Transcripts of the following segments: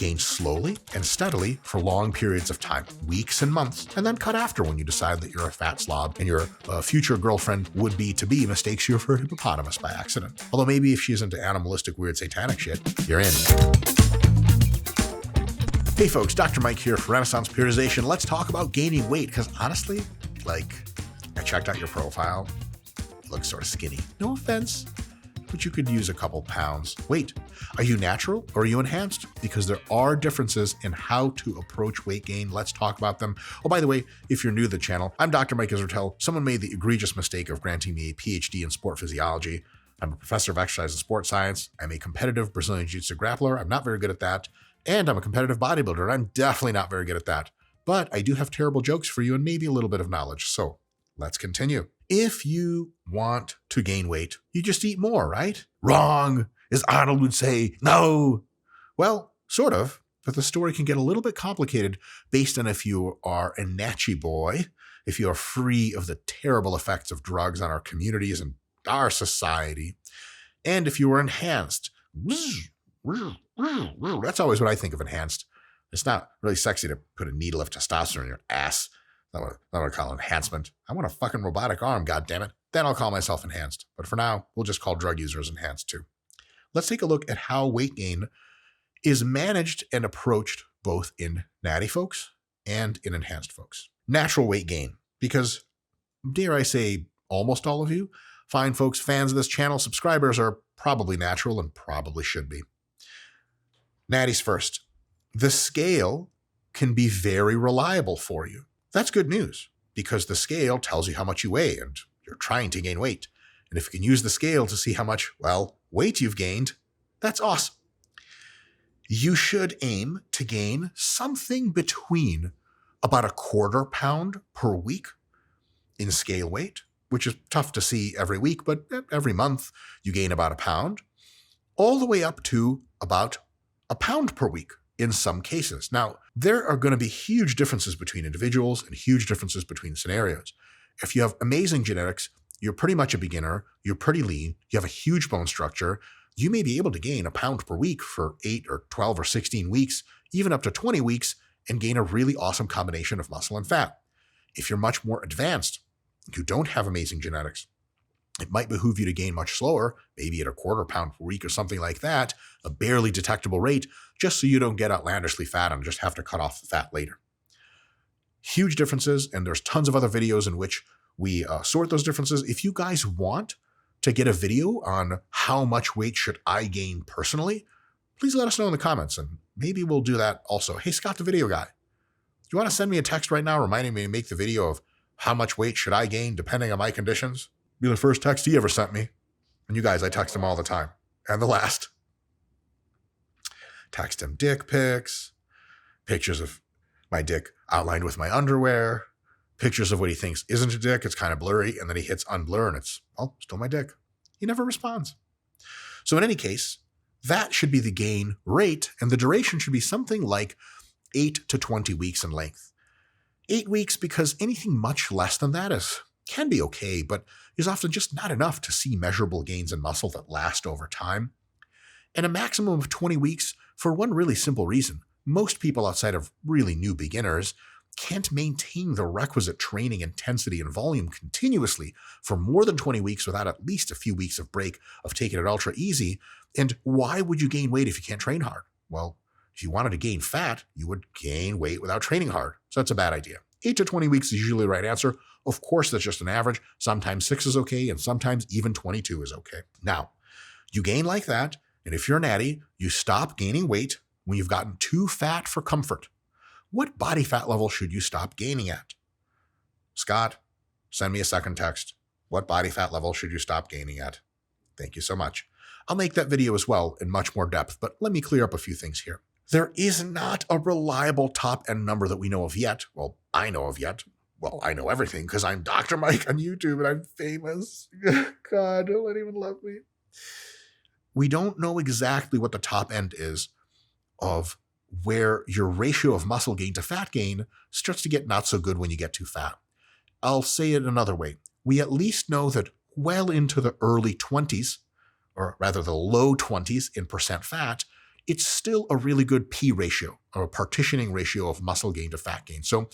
gain slowly and steadily for long periods of time, weeks and months, and then cut after when you decide that you're a fat slob and your future girlfriend would-be-to-be mistakes you for a hippopotamus by accident. Although maybe if she's into animalistic, weird, satanic shit, you're in. Hey folks, Dr. Mike here for Renaissance Periodization. Let's talk about gaining weight, because honestly, I checked out your profile. You look sort of skinny. No offense, but you could use a couple pounds. Wait, are you natural or are you enhanced? Because there are differences in how to approach weight gain. Let's talk about them. Oh, by the way, if you're new to the channel, I'm Dr. Mike Israetel. Someone made the egregious mistake of granting me a PhD in sport physiology. I'm a professor of exercise and sports science. I'm a competitive Brazilian Jiu-Jitsu grappler. I'm not very good at that. And I'm a competitive bodybuilder, and I'm definitely not very good at that. But I do have terrible jokes for you and maybe a little bit of knowledge. So let's continue. If you want to gain weight, you just eat more, right? Wrong, as Arnold would say. No. Well, sort of, but the story can get a little bit complicated based on if you are a natchy boy, if you are free of the terrible effects of drugs on our communities and our society, and if you are enhanced. That's always what I think of enhanced. It's not really sexy to put a needle of testosterone in your ass. That's what I call enhancement. I want a fucking robotic arm, goddammit. Then I'll call myself enhanced. But for now, we'll just call drug users enhanced too. Let's take a look at how weight gain is managed and approached both in natty folks and in enhanced folks. Natural weight gain, because dare I say almost all of you fine folks, fans of this channel, subscribers are probably natural and probably should be. Natties first. The scale can be very reliable for you. That's good news, because the scale tells you how much you weigh and you're trying to gain weight. And if you can use the scale to see how much, weight you've gained, that's awesome. You should aim to gain something between about 1/4 pound per week in scale weight, which is tough to see every week, but every month you gain about 1 pound, all the way up to about 1 pound per week in some cases. Now, there are going to be huge differences between individuals and huge differences between scenarios. If you have amazing genetics, you're pretty much a beginner, you're pretty lean, you have a huge bone structure, you may be able to gain 1 pound per week for 8 or 12 or 16 weeks, even up to 20 weeks, and gain a really awesome combination of muscle and fat. If you're much more advanced, you don't have amazing genetics, it might behoove you to gain much slower, maybe at 1/4 pound per week or something like that, a barely detectable rate, just so you don't get outlandishly fat and just have to cut off the fat later. Huge differences, and there's tons of other videos in which we sort those differences. If you guys want to get a video on how much weight should I gain personally, please let us know in the comments, and maybe we'll do that also. Hey, Scott the video guy, do you want to send me a text right now reminding me to make the video of how much weight should I gain depending on my conditions? Be the first text he ever sent me. And you guys, I text him all the time. And the last. Text him dick pics, pictures of my dick outlined with my underwear, pictures of what he thinks isn't a dick, it's kind of blurry, and then he hits unblur and it's, still my dick. He never responds. So in any case, that should be the gain rate, and the duration should be something like 8 to 20 weeks in length. 8 weeks, because anything much less than that can be okay, but is often just not enough to see measurable gains in muscle that last over time. And a maximum of 20 weeks for one really simple reason. Most people outside of really new beginners can't maintain the requisite training intensity and volume continuously for more than 20 weeks without at least a few weeks of break of taking it ultra easy. And why would you gain weight if you can't train hard? Well, if you wanted to gain fat, you would gain weight without training hard. So that's a bad idea. 8 to 20 weeks is usually the right answer. Of course, that's just an average. Sometimes 6 is okay, and sometimes even 22 is okay. Now, you gain like that, and if you're natty, you stop gaining weight when you've gotten too fat for comfort. What body fat level should you stop gaining at? Scott, send me a second text. What body fat level should you stop gaining at? Thank you so much. I'll make that video as well in much more depth, but let me clear up a few things here. There is not a reliable top-end number that we know of yet. Well, I know of yet. Well, I know everything because I'm Dr. Mike on YouTube and I'm famous. God, don't anyone love me. We don't know exactly what the top end is of where your ratio of muscle gain to fat gain starts to get not so good when you get too fat. I'll say it another way. We at least know that well into the early 20s, or rather the low 20s in percent fat, it's still a really good P ratio, or a partitioning ratio of muscle gain to fat gain. So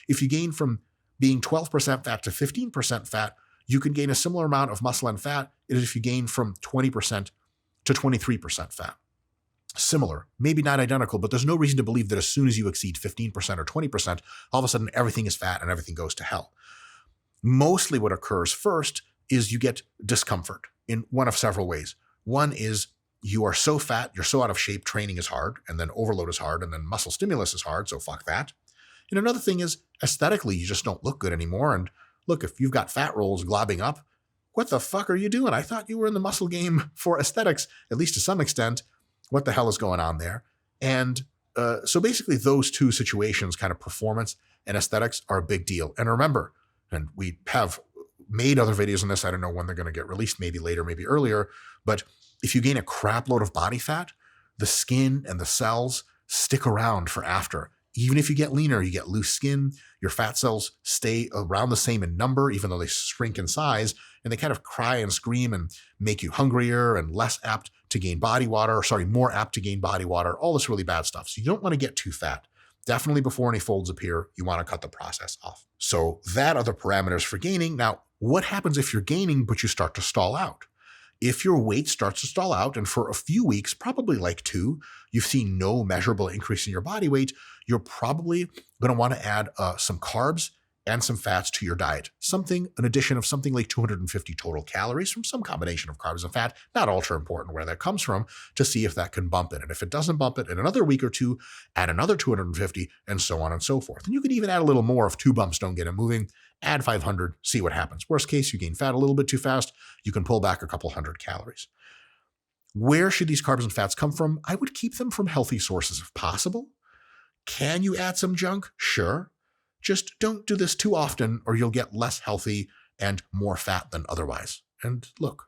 if you gain from being 12% fat to 15% fat, you can gain a similar amount of muscle and fat as if you gain from 20% to 23% fat. Similar, maybe not identical, but there's no reason to believe that as soon as you exceed 15% or 20%, all of a sudden everything is fat and everything goes to hell. Mostly what occurs first is you get discomfort in one of several ways. One is you are so fat, you're so out of shape, training is hard, and then overload is hard, and then muscle stimulus is hard, so fuck that. And another thing is aesthetically, you just don't look good anymore. And look, if you've got fat rolls globbing up, what the fuck are you doing? I thought you were in the muscle game for aesthetics, at least to some extent. What the hell is going on there? And so basically those two situations, kind of performance and aesthetics, are a big deal. And remember, and we have made other videos on this, I don't know when they're going to get released, maybe later, maybe earlier, but if you gain a crap load of body fat, the skin and the cells stick around for after. Even if you get leaner, you get loose skin, your fat cells stay around the same in number, even though they shrink in size, and they kind of cry and scream and make you hungrier and less apt to gain body water, more apt to gain body water, all this really bad stuff. So you don't want to get too fat. Definitely before any folds appear, you want to cut the process off. So that are the parameters for gaining. Now, what happens if you're gaining, but you start to stall out? If your weight starts to stall out, and for a few weeks, probably like 2, you've seen no measurable increase in your body weight, you're probably going to want to add some carbs and some fats to your diet. An addition of something like 250 total calories from some combination of carbs and fat, not ultra important where that comes from, to see if that can bump it. And if it doesn't bump it in another week or 2, add another 250, and so on and so forth. And you can even add a little more if 2 bumps don't get it moving. Add 500, see what happens. Worst case, you gain fat a little bit too fast, you can pull back a couple hundred calories. Where should these carbs and fats come from? I would keep them from healthy sources if possible. Can you add some junk? Sure. Just don't do this too often or you'll get less healthy and more fat than otherwise. And look,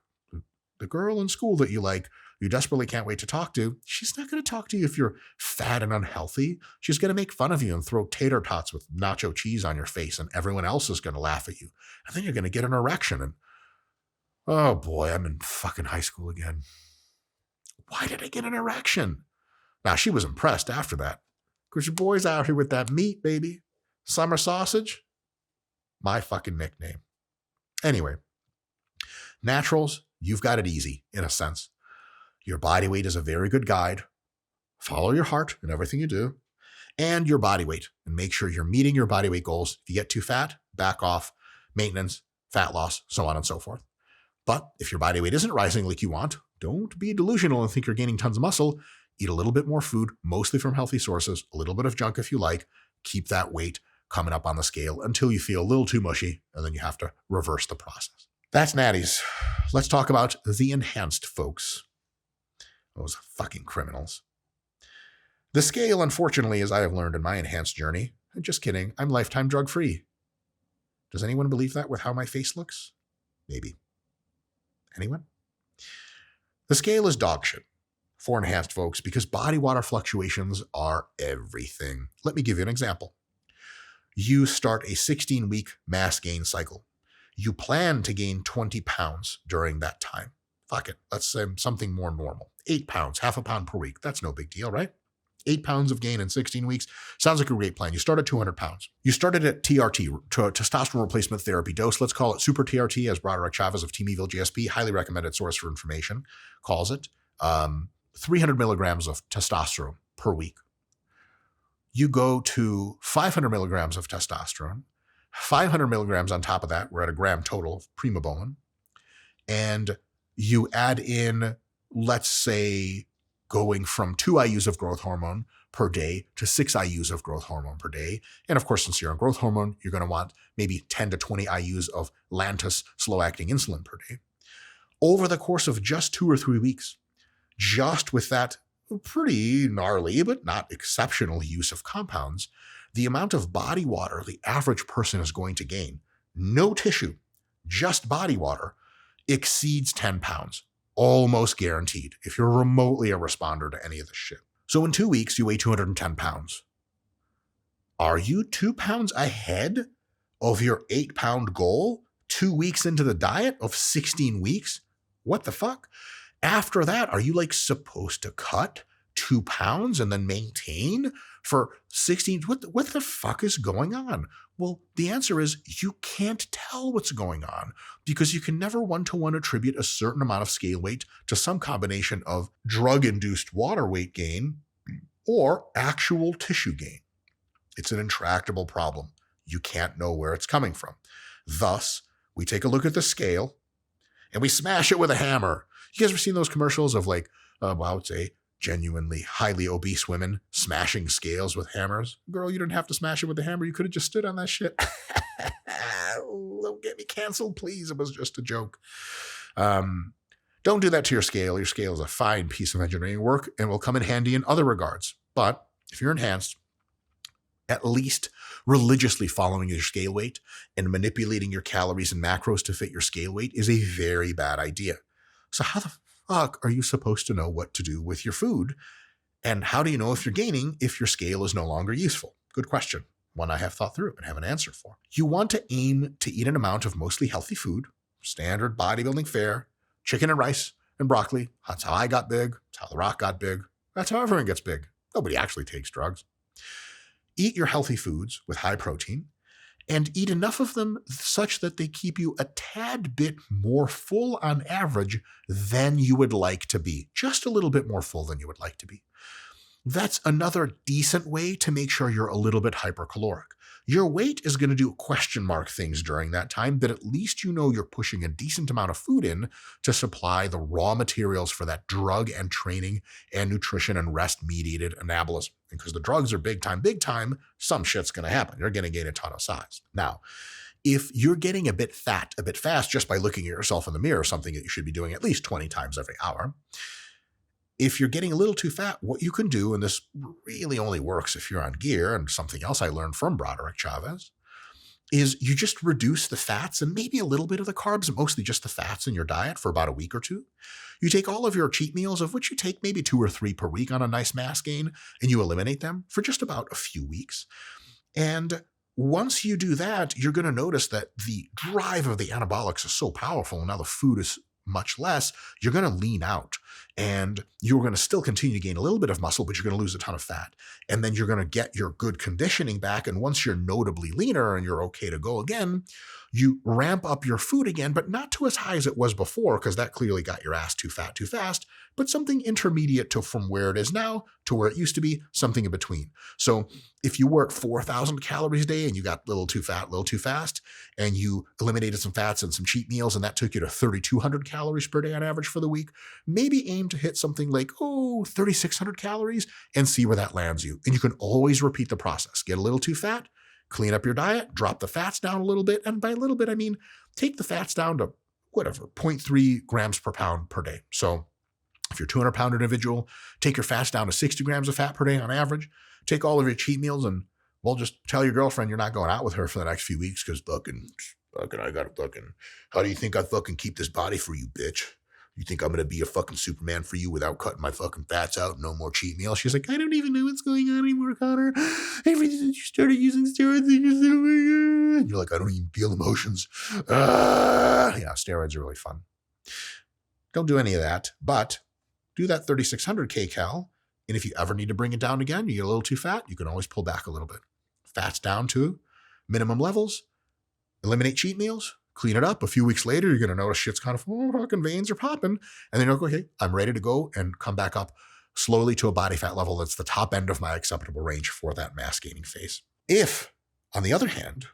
the girl in school that you desperately can't wait to talk to, she's not going to talk to you if you're fat and unhealthy. She's going to make fun of you and throw tater tots with nacho cheese on your face, and everyone else is going to laugh at you. And then you're going to get an erection. And oh boy, I'm in fucking high school again. Why did I get an erection? Now, she was impressed after that. Because your boy's out here with that meat, baby. Summer sausage. My fucking nickname. Anyway, naturals, you've got it easy, in a sense. Your body weight is a very good guide. Follow your heart in everything you do. And your body weight. And make sure you're meeting your body weight goals. If you get too fat, back off. Maintenance, fat loss, so on and so forth. But if your body weight isn't rising like you want, don't be delusional and think you're gaining tons of muscle. Eat a little bit more food, mostly from healthy sources, a little bit of junk if you like. Keep that weight coming up on the scale until you feel a little too mushy, and then you have to reverse the process. That's natties. Let's talk about the enhanced folks. Those fucking criminals. The scale, unfortunately, as I have learned in my enhanced journey, just kidding, I'm lifetime drug-free. Does anyone believe that with how my face looks? Maybe. Anyone? The scale is dog shit for enhanced folks because body water fluctuations are everything. Let me give you an example. You start a 16-week mass gain cycle. You plan to gain 20 pounds during that time. Fuck it. Let's say something more normal. 8 pounds, half a pound per week. That's no big deal, right? 8 pounds of gain in 16 weeks. Sounds like a great plan. You start at 200 pounds. You started at TRT, testosterone replacement therapy dose. Let's call it super TRT, as Broderick Chavez of Team Evil GSP, highly recommended source for information, calls it. 300 milligrams of testosterone per week. You go to 500 milligrams of testosterone, 500 milligrams on top of that. We're at a gram total of primobolan. And you add in, let's say, going from 2 IUs of growth hormone per day to 6 IUs of growth hormone per day. And of course, since you're on growth hormone, you're going to want maybe 10 to 20 IUs of Lantus slow-acting insulin per day. Over the course of just 2 or 3 weeks, just with that pretty gnarly but not exceptional use of compounds, the amount of body water the average person is going to gain, no tissue, just body water, exceeds 10 pounds. Almost guaranteed if you're remotely a responder to any of this shit. So in 2 weeks, you weigh 210 pounds. Are you 2 pounds ahead of your 8-pound goal 2 weeks into the diet of 16 weeks? What the fuck? After that, are you supposed to cut 2 pounds and then maintain for 16. What the fuck is going on? Well, the answer is you can't tell what's going on because you can never one-to-one attribute a certain amount of scale weight to some combination of drug-induced water weight gain or actual tissue gain. It's an intractable problem. You can't know where it's coming from. Thus, we take a look at the scale and we smash it with a hammer. You guys ever seen those commercials of like, I would say, genuinely highly obese women smashing scales with hammers? Girl, you didn't have to smash it with a hammer. You could have just stood on that shit. Don't get me canceled, please. It was just a joke. Don't do that to your scale. Your scale is a fine piece of engineering work and will come in handy in other regards. But if you're enhanced, at least religiously following your scale weight and manipulating your calories and macros to fit your scale weight is a very bad idea. So how the fuck are you supposed to know what to do with your food? And how do you know if you're gaining if your scale is no longer useful? Good question. One I have thought through and have an answer for. You want to aim to eat an amount of mostly healthy food, standard bodybuilding fare, chicken and rice and broccoli. That's how I got big. That's how The Rock got big. That's how everyone gets big. Nobody actually takes drugs. Eat your healthy foods with high protein and eat enough of them such that they keep you a tad bit more full on average than you would like to be. Just a little bit more full than you would like to be. That's another decent way to make sure you're a little bit hypercaloric. Your weight is going to do question mark things during that time, but at least you know you're pushing a decent amount of food in to supply the raw materials for that drug and training and nutrition and rest mediated anabolism. And because the drugs are big time, some shit's going to happen. You're going to gain a ton of size. Now, if you're getting a bit fat, a bit fast just by looking at yourself in the mirror, something that you should be doing at least 20 times every hour, if you're getting a little too fat, what you can do, and this really only works if you're on gear, and something else I learned from Broderick Chavez, is you just reduce the fats and maybe a little bit of the carbs, mostly just the fats in your diet for about a week or two. You take all of your cheat meals, of which you take maybe 2 or 3 per week on a nice mass gain, and you eliminate them for just about a few weeks. And once you do that, you're going to notice that the drive of the anabolics is so powerful. Now the food is much less, you're going to lean out and you're going to still continue to gain a little bit of muscle, but you're going to lose a ton of fat. And then you're going to get your good conditioning back. And once you're notably leaner and you're okay to go again, you ramp up your food again, but not to as high as it was before, because that clearly got your ass too fat too fast, but something intermediate to from where it is now to where it used to be, something in between. So if you were at 4,000 calories a day and you got a little too fat, a little too fast, and you eliminated some fats and some cheat meals, and that took you to 3,200 calories per day on average for the week, maybe aim to hit something like, 3,600 calories and see where that lands you. And you can always repeat the process. Get a little too fat, clean up your diet, drop the fats down a little bit. And by a little bit, I mean, take the fats down to 0.3 grams per pound per day. So if you're a 200-pound individual, take your fats down to 60 grams of fat per day on average. Take all of your cheat meals and, just tell your girlfriend you're not going out with her for the next few weeks because I got to how do you think I fucking keep this body for you, bitch? You think I'm going to be a fucking Superman for you without cutting my fucking fats out? No more cheat meals. She's like, I don't even know what's going on anymore, Connor. Ever since you started using steroids, and you're like, I don't even feel emotions. Yeah, steroids are really fun. Don't do any of that, but do that 3,600 kcal. And if you ever need to bring it down again, you get a little too fat, you can always pull back a little bit. Fats down to minimum levels, eliminate cheat meals, clean it up. A few weeks later, you're going to notice shit's kind of, fucking veins are popping. And then you'll go, okay, I'm ready to go and come back up slowly to a body fat level that's the top end of my acceptable range for that mass gaining phase. If, on the other hand,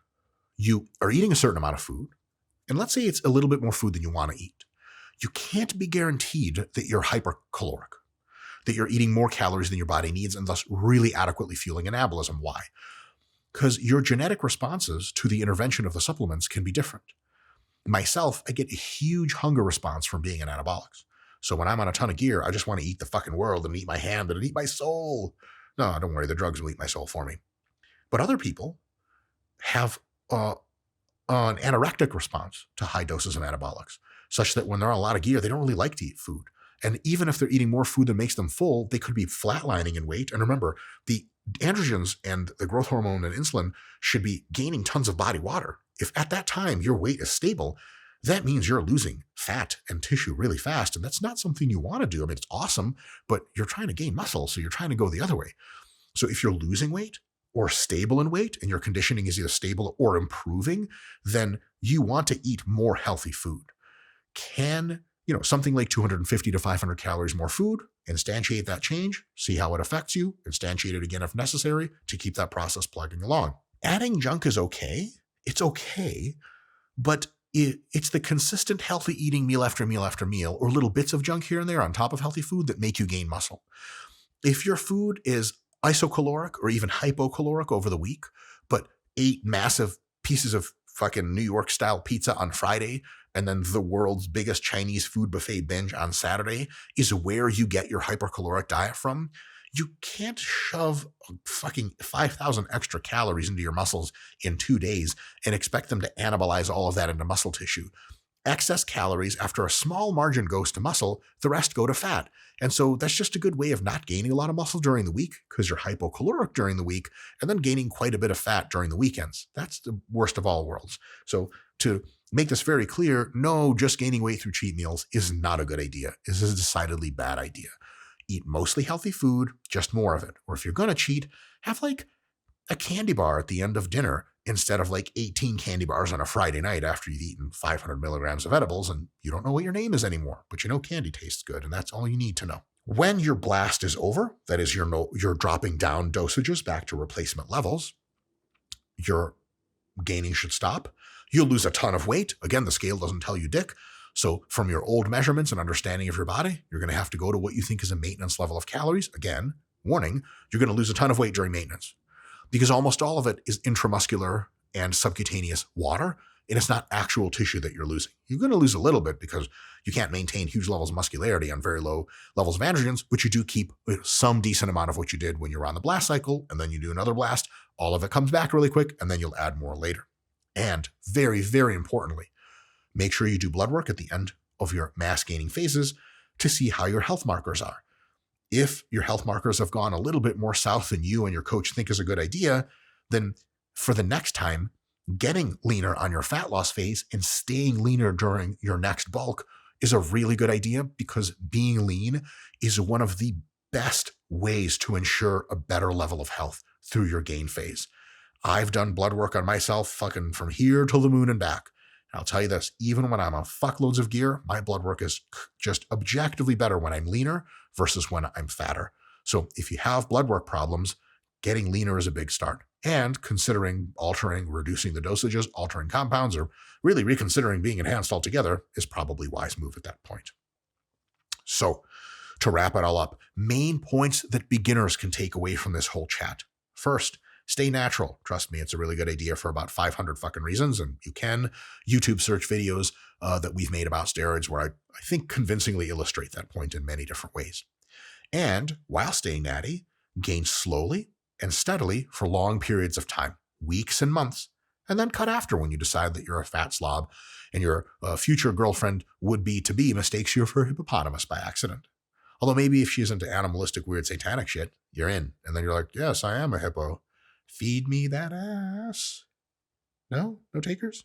you are eating a certain amount of food, and let's say it's a little bit more food than you want to eat, you can't be guaranteed that you're hypercaloric, that you're eating more calories than your body needs and thus really adequately fueling anabolism. Why? Because your genetic responses to the intervention of the supplements can be different. Myself, I get a huge hunger response from being in anabolics. So when I'm on a ton of gear, I just want to eat the fucking world and eat my hand and eat my soul. No, don't worry, the drugs will eat my soul for me. But other people have an anorectic response to high doses of anabolics, such that when they're on a lot of gear, they don't really like to eat food. And even if they're eating more food than makes them full, they could be flatlining in weight. And remember, the androgens and the growth hormone and insulin should be gaining tons of body water. If at that time your weight is stable, that means you're losing fat and tissue really fast. And that's not something you want to do. I mean, it's awesome, but you're trying to gain muscle. So you're trying to go the other way. So if you're losing weight or stable in weight and your conditioning is either stable or improving, then you want to eat more healthy food. Can, something like 250 to 500 calories more food, instantiate that change, see how it affects you, instantiate it again if necessary to keep that process plugging along. Adding junk is okay. It's okay, but it's the consistent healthy eating meal after meal after meal, or little bits of junk here and there on top of healthy food that make you gain muscle. If your food is isocaloric or even hypocaloric over the week, but ate massive pieces of fucking New York style pizza on Friday and then the world's biggest Chinese food buffet binge on Saturday is where you get your hypercaloric diet from, you can't shove fucking 5,000 extra calories into your muscles in 2 days and expect them to anabolize all of that into muscle tissue. Excess calories, after a small margin goes to muscle, the rest go to fat. And so that's just a good way of not gaining a lot of muscle during the week because you're hypocaloric during the week and then gaining quite a bit of fat during the weekends. That's the worst of all worlds. So to make this very clear, no, just gaining weight through cheat meals is not a good idea. This is a decidedly bad idea. Eat mostly healthy food, just more of it. Or if you're going to cheat, have like a candy bar at the end of dinner instead of like 18 candy bars on a Friday night after you've eaten 500 milligrams of edibles and you don't know what your name is anymore, but you know candy tastes good, and that's all you need to know. When your blast is over, that is you're dropping down dosages back to replacement levels, your gaining should stop. You'll lose a ton of weight. Again, the scale doesn't tell you dick. So from your old measurements and understanding of your body, you're going to have to go to what you think is a maintenance level of calories. Again, warning, you're going to lose a ton of weight during maintenance because almost all of it is intramuscular and subcutaneous water, and it's not actual tissue that you're losing. You're going to lose a little bit because you can't maintain huge levels of muscularity on very low levels of androgens, but you do keep some decent amount of what you did when you're on the blast cycle, and then you do another blast. All of it comes back really quick, and then you'll add more later. And very, very importantly, make sure you do blood work at the end of your mass gaining phases to see how your health markers are. If your health markers have gone a little bit more south than you and your coach think is a good idea, then for the next time, getting leaner on your fat loss phase and staying leaner during your next bulk is a really good idea because being lean is one of the best ways to ensure a better level of health through your gain phase. I've done blood work on myself fucking from here till the moon and back. I'll tell you this, even when I'm on fuckloads of gear, my blood work is just objectively better when I'm leaner versus when I'm fatter. So if you have blood work problems, getting leaner is a big start. And considering altering, reducing the dosages, altering compounds, or really reconsidering being enhanced altogether is probably a wise move at that point. So to wrap it all up, main points that beginners can take away from this whole chat. First, stay natural. Trust me, it's a really good idea for about 500 fucking reasons. And you can YouTube search videos that we've made about steroids where I think convincingly illustrate that point in many different ways. And while staying natty, gain slowly and steadily for long periods of time, weeks and months, and then cut after when you decide that you're a fat slob and your future girlfriend would-be-to-be mistakes you for a hippopotamus by accident. Although maybe if she's into animalistic, weird, satanic shit, you're in. And then you're like, yes, I am a hippo. Feed me that ass. No? No takers?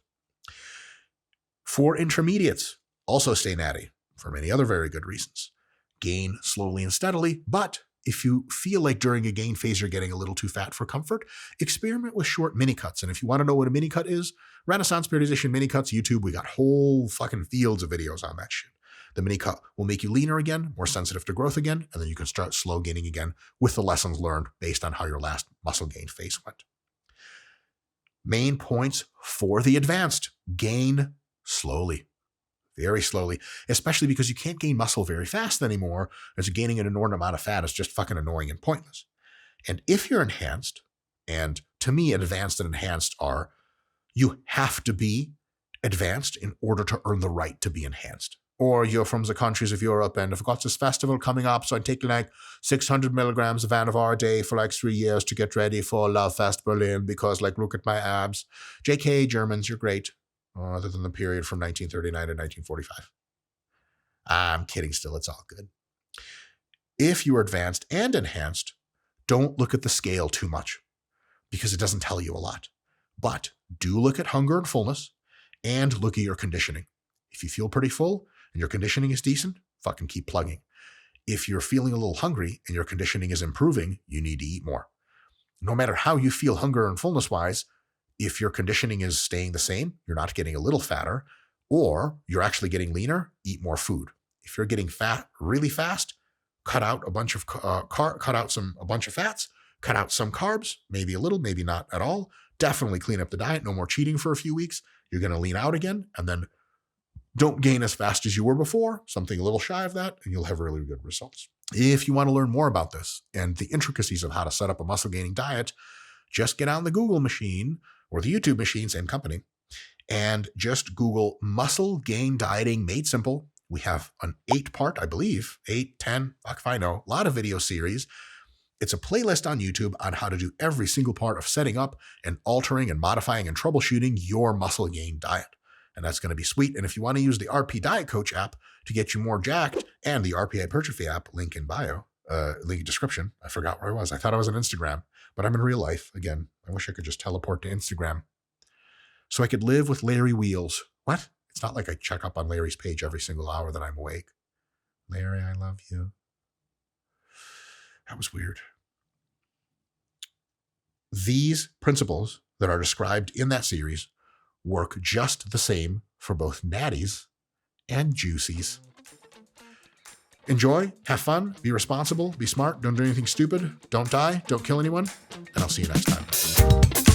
For intermediates, also stay natty for many other very good reasons. Gain slowly and steadily, but if you feel like during a gain phase you're getting a little too fat for comfort, experiment with short mini cuts. And if you want to know what a mini cut is, Renaissance Periodization Mini Cuts, YouTube, we got whole fucking fields of videos on that shit. The mini cut will make you leaner again, more sensitive to growth again, and then you can start slow gaining again with the lessons learned based on how your last muscle gain phase went. Main points for the advanced: gain slowly, very slowly, especially because you can't gain muscle very fast anymore, as gaining an inordinate amount of fat is just fucking annoying and pointless. And if you're enhanced, and to me, advanced and enhanced are, you have to be advanced in order to earn the right to be enhanced. Or you're from the countries of Europe and I've got this festival coming up, so I'm taking like 600 milligrams of Anavar a day for like 3 years to get ready for Love Fest Berlin because like, look at my abs. JK, Germans, you're great. Other than the period from 1939 to 1945. I'm kidding still, it's all good. If you are advanced and enhanced, don't look at the scale too much because it doesn't tell you a lot. But do look at hunger and fullness and look at your conditioning. If you feel pretty full and your conditioning is decent, fucking keep plugging. If you're feeling a little hungry and your conditioning is improving, you need to eat more. No matter how you feel hunger and fullness wise, if your conditioning is staying the same, you're not getting a little fatter, or you're actually getting leaner, eat more food. If you're getting fat really fast, cut out a bunch of a bunch of fats, cut out some carbs, maybe a little, maybe not at all. Definitely clean up the diet. No more cheating for a few weeks. You're going to lean out again, and then don't gain as fast as you were before, something a little shy of that, and you'll have really good results. If you want to learn more about this and the intricacies of how to set up a muscle gaining diet, just get on the Google machine or the YouTube machine, same company, and just Google muscle gain dieting made simple. We have an 8-part, I believe, 8, 10, fuck if I know, a lot of video series. It's a playlist on YouTube on how to do every single part of setting up and altering and modifying and troubleshooting your muscle gain diet. And that's going to be sweet. And if you want to use the RP Diet Coach app to get you more jacked, and the RP Hypertrophy app, link in bio, link in description. I forgot where I was. I thought I was on Instagram, but I'm in real life. Again, I wish I could just teleport to Instagram so I could live with Larry Wheels. What? It's not like I check up on Larry's page every single hour that I'm awake. Larry, I love you. That was weird. These principles that are described in that series work just the same for both natties and juicies. Enjoy, have fun, be responsible, be smart, don't do anything stupid, don't die, don't kill anyone, and I'll see you next time.